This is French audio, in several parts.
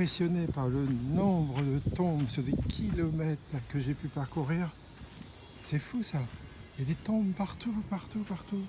impressionné par le nombre de tombes sur des kilomètres là, que j'ai pu parcourir. C'est fou ça. Il y a des tombes partout, partout, partout.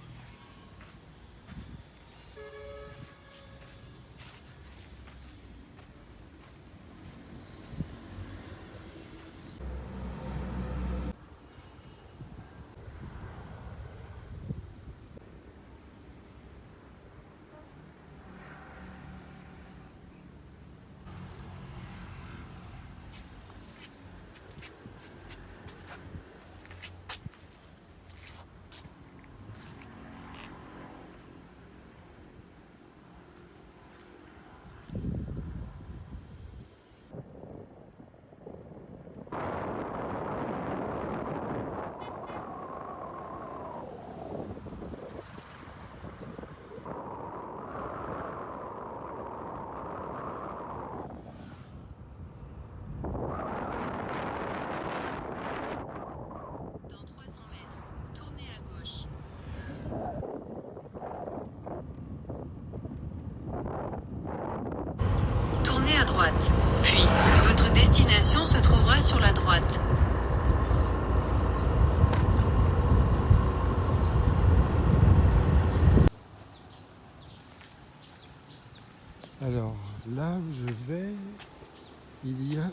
Tournez à droite, puis votre destination se trouvera sur la droite. Alors là où je vais, il y a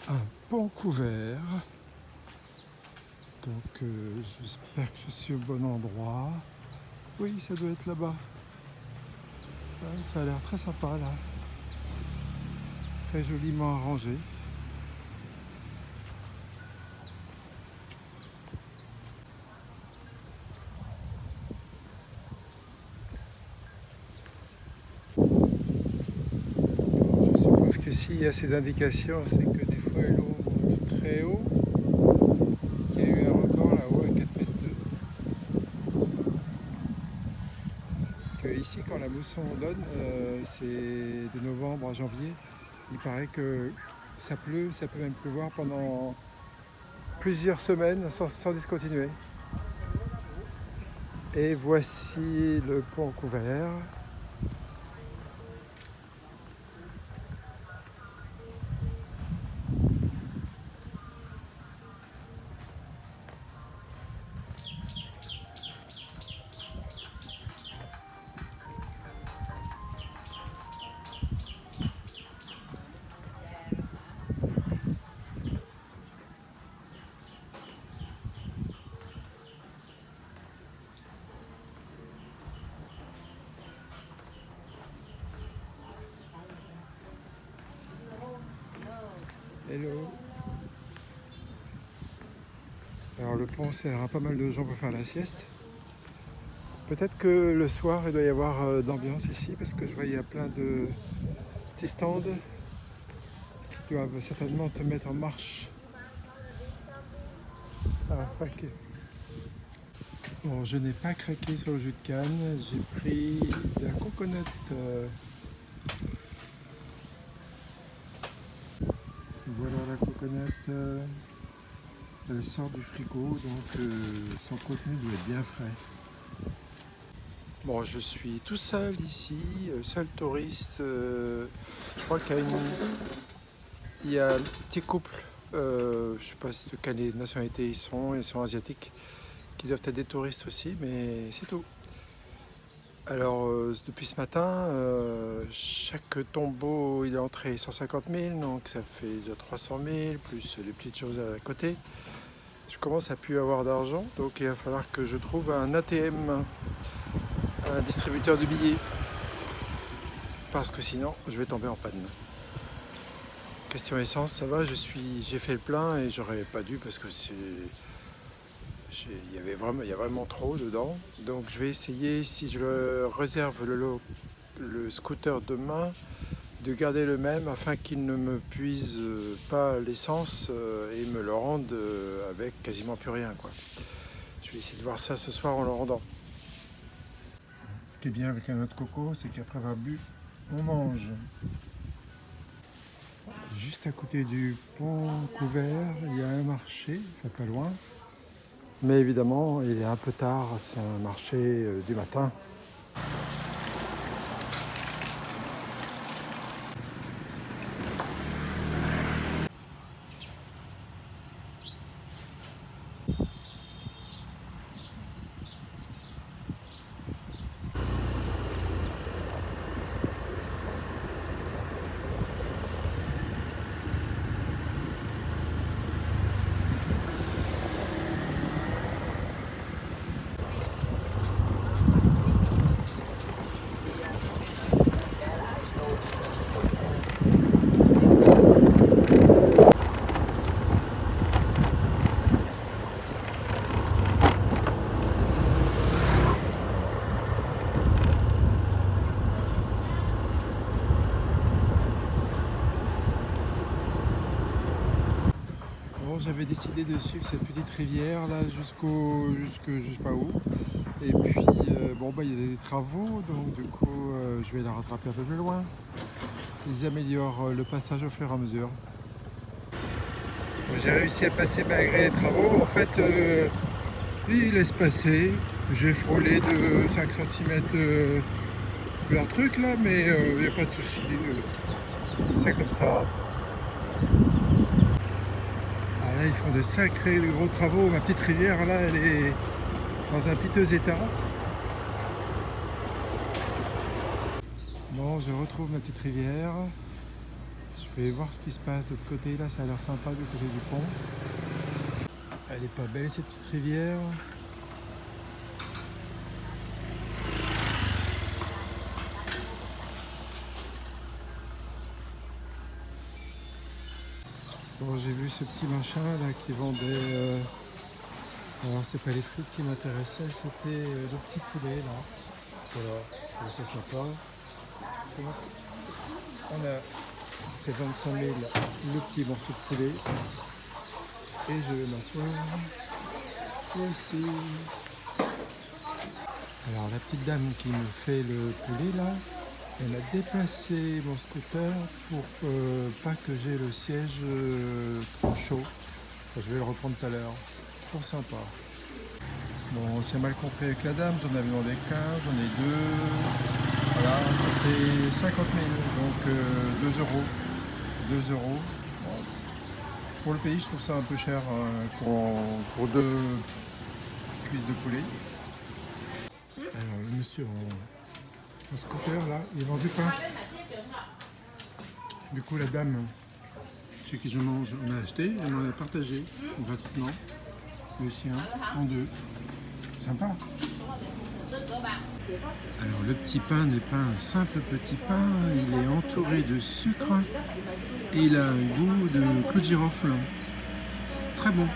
un pont couvert. Donc j'espère que je suis au bon endroit. Oui, ça doit être là-bas. Ouais, ça a l'air très sympa là. Très joliment arrangé. Je suppose que s'il y a ces indications, c'est que des fois l'eau monte très haut. Il y a eu un record là-haut à 4,2 m. Parce que ici, quand la mousson donne, c'est de novembre à janvier. Il paraît que ça pleut, ça peut même pleuvoir pendant plusieurs semaines sans discontinuer. Et voici le pont couvert. Hello. Alors le pont sert à pas mal de gens pour faire la sieste. Peut-être que le soir il doit y avoir d'ambiance ici parce que je vois il y a plein de petits stands qui doivent certainement te mettre en marche. Ah, ok. Bon, je n'ai pas craqué sur le jus de canne, j'ai pris de la coconut. Voilà la coconut. Elle sort du frigo, donc son contenu doit être bien frais. Bon, je suis tout seul ici, seul touriste. Je crois qu'il y a un petit couple, je ne sais pas de quelle nationalité ils sont asiatiques, qui doivent être des touristes aussi, mais c'est tout. Alors, depuis ce matin, chaque tombeau il est entré 150 000, donc ça fait déjà 300 000, plus les petites choses à côté. Je commence à plus avoir d'argent, donc il va falloir que je trouve un ATM, un distributeur de billets, parce que sinon je vais tomber en panne. Question essence, ça va, j'ai fait le plein et j'aurais pas dû parce que il y a vraiment trop dedans. Donc je vais essayer, si je le réserve le scooter demain, de garder le même afin qu'il ne me puise pas l'essence et me le rende avec quasiment plus rien, quoi. Je vais essayer de voir ça ce soir en le rendant. Ce qui est bien avec un noix de coco, c'est qu'après avoir bu, on mange. Juste à côté du pont couvert, il y a un marché, enfin pas loin. Mais évidemment, il est un peu tard, c'est un marché du matin. j'avais décidé de suivre cette petite rivière là jusque je sais pas où. Et puis bon bah il y a des travaux, donc du coup je vais la rattraper un peu plus loin. Ils améliorent le passage au fur et à mesure. J'ai réussi à passer malgré les travaux. En fait, ils laissent passer. J'ai frôlé de 5 cm leur truc là, mais il n'y a pas de souci. C'est comme ça. Alors là, ils font de sacrés de gros travaux. Ma petite rivière là, elle est dans un piteux état. Bon, je retrouve ma petite rivière. Je vais voir ce qui se passe de l'autre côté. Là, ça a l'air sympa du côté du pont. Elle est pas belle cette petite rivière. Bon, j'ai vu ce petit machin là qui vendait. Alors, c'est pas les frites qui m'intéressaient, c'était le petit poulet là. Voilà, je trouve ça sympa. On a ces 25 000 le petit morceau de poulet. Et je vais m'asseoir ici. Alors, la petite dame qui me fait le poulet là, elle a déplacé mon scooter pour pas que j'ai le siège trop chaud. Enfin, je vais le reprendre tout à l'heure. Trop sympa. Bon, on s'est mal compris avec la dame, j'en avais demandé 15, j'en ai 2. Voilà, c'était 50 000, donc 2 euros. 2 euros. Bon, pour le pays, je trouve ça un peu cher pour 2 cuisses de poulet. Alors, le monsieur en scooter là, il vend du pain. Du coup, la dame chez qui je mange, on a acheté, elle m'en a partagé gratuitement le sien en 2. Sympa. Alors, le petit pain n'est pas un simple petit pain, il est entouré de sucre et il a un goût de clou de girofle. Très bon.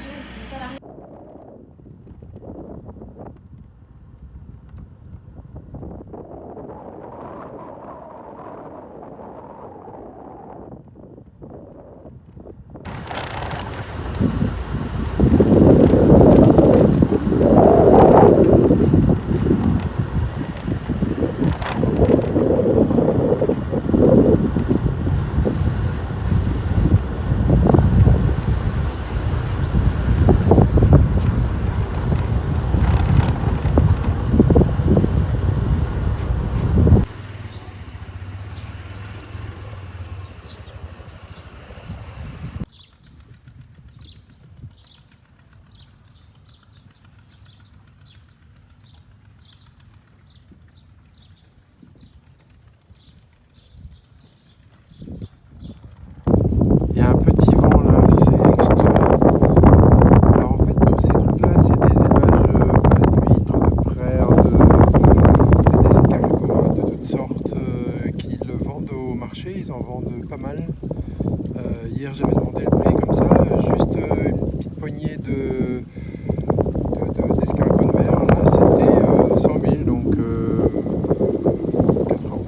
Il y a un petit vent là, c'est extra. Alors en fait tous ces trucs là c'est des élevages d'huîtres, de prairies, d'escargots, de toutes sortes qui le vendent au marché, ils en vendent pas mal. Hier j'avais demandé le prix comme ça, juste une petite poignée d'escargots de mer, là c'était 100 000, donc 4 euros.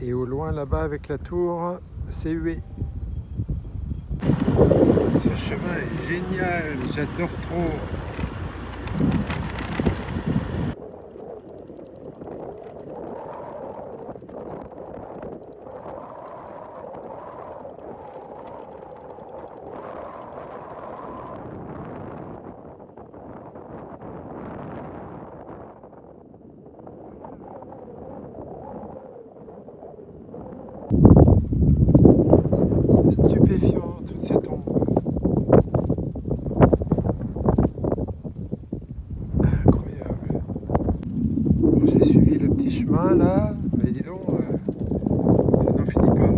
Et au loin là-bas avec la tour, c'est hué. Ce chemin est génial, j'adore trop. Stupéfiant, toutes ces tombes. Incroyable. Bon, j'ai suivi le petit chemin là, mais dis donc, ça n'en finit pas.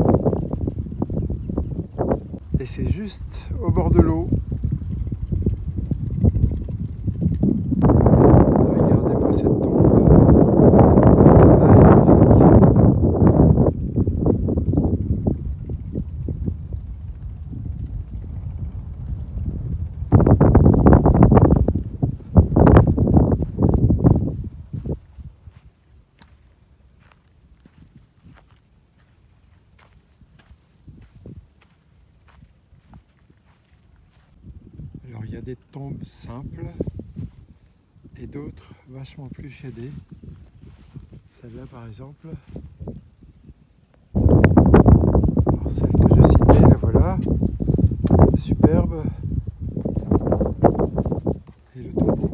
Et c'est juste au bord de l'eau. Alors il y a des tombes simples et d'autres vachement plus shadées. Celle-là par exemple. Alors celle que je citais, la voilà. Superbe. Et le tombeau.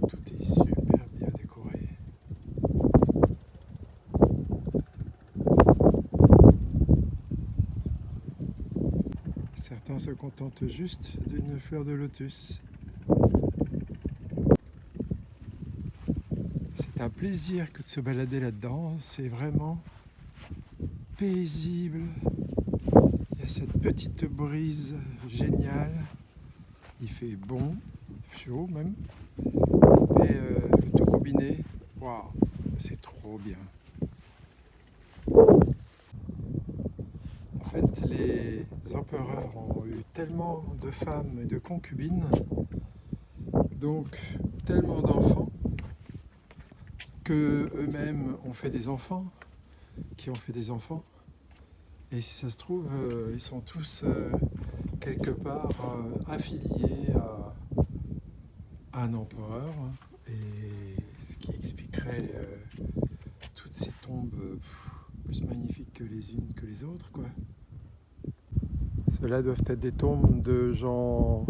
Tout est super bien décoré. Certains se contentent juste d'une fleur de lotus. C'est un plaisir que de se balader là-dedans. C'est vraiment paisible. Il y a cette petite brise géniale. Il fait bon, chaud même. Mais le tout combiné, waouh, c'est trop bien. En fait, les empereurs ont eu tellement de femmes et de concubines, donc tellement d'enfants, que eux-mêmes ont fait des enfants, qui ont fait des enfants. Et si ça se trouve, ils sont tous quelque part affiliés à un empereur, et ce qui expliquerait toutes ces tombes plus magnifiques que les unes que les autres, quoi. Ceux-là doivent être des tombes de gens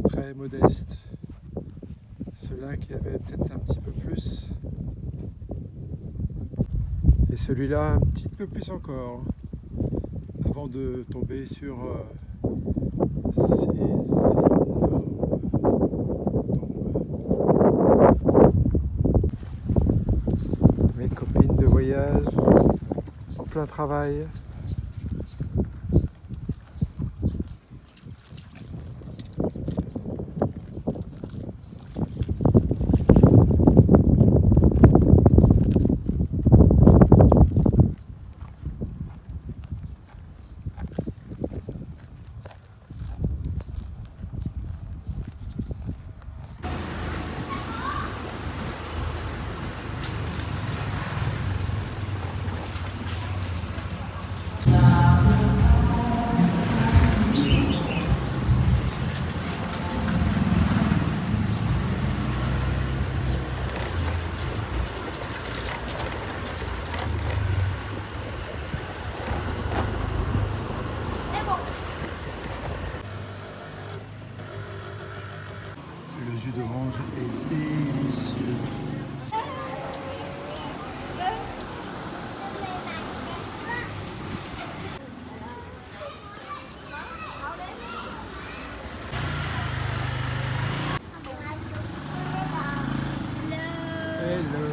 très modestes. Ceux-là qui avaient peut-être un petit peu plus. Et celui-là un petit peu plus encore. Avant de tomber sur ces énormes tombes. Mes copines de voyage en plein travail. Le jus d'orange est délicieux. Hello.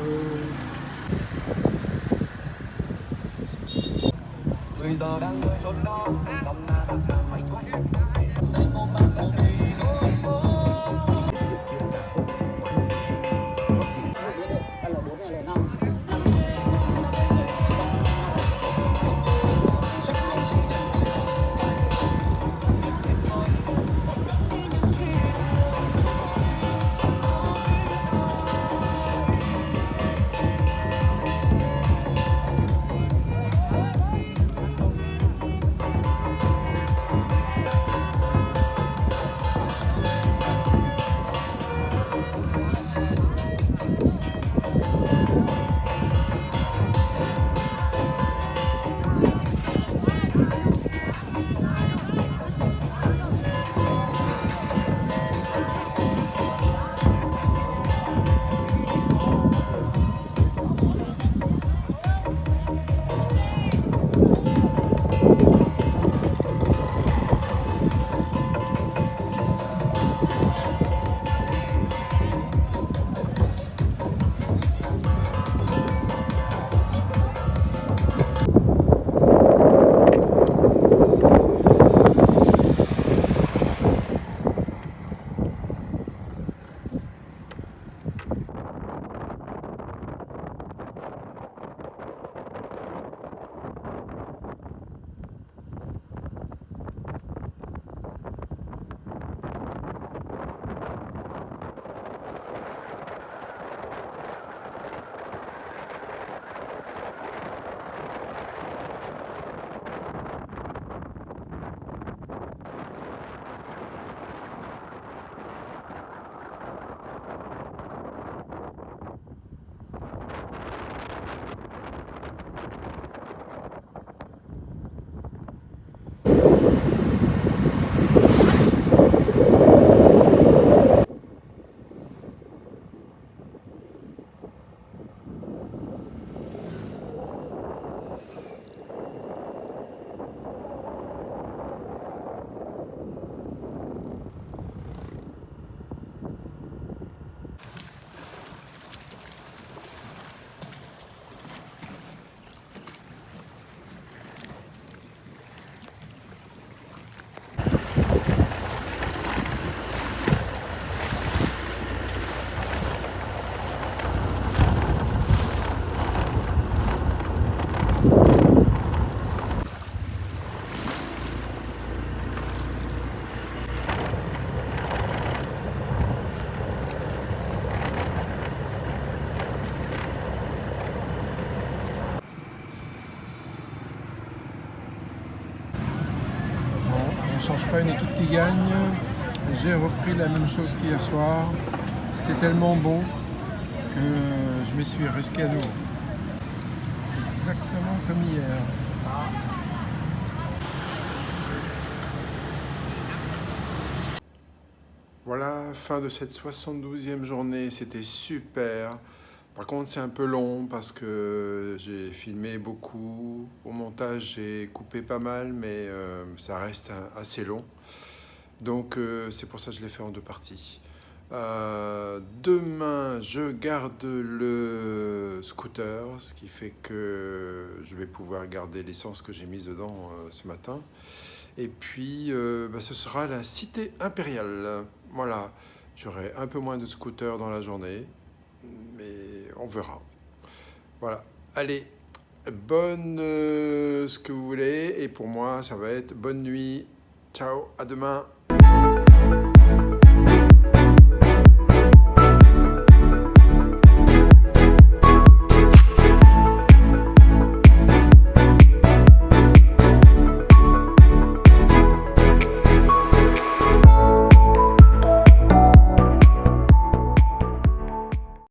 Người giờ đang nơi chốn đó, lòng ta đang phải quay. Đây một màn sáng kỳ nối phố. On ne change pas une équipe qui gagne. J'ai repris la même chose qu'hier soir. C'était tellement bon que je me suis risqué à nouveau. Exactement comme hier. Voilà, fin de cette 72e journée. C'était super. Par contre, c'est un peu long parce que j'ai filmé beaucoup. Au montage, j'ai coupé pas mal, mais ça reste assez long. Donc, c'est pour ça que je l'ai fait en 2 parties. Demain, je garde le scooter, ce qui fait que je vais pouvoir garder l'essence que j'ai mise dedans ce matin. Et puis, ce sera la cité impériale. Voilà, j'aurai un peu moins de scooter dans la journée, mais on verra. Voilà, allez, bonne ce que vous voulez, et pour moi, ça va être bonne nuit. Ciao, à demain.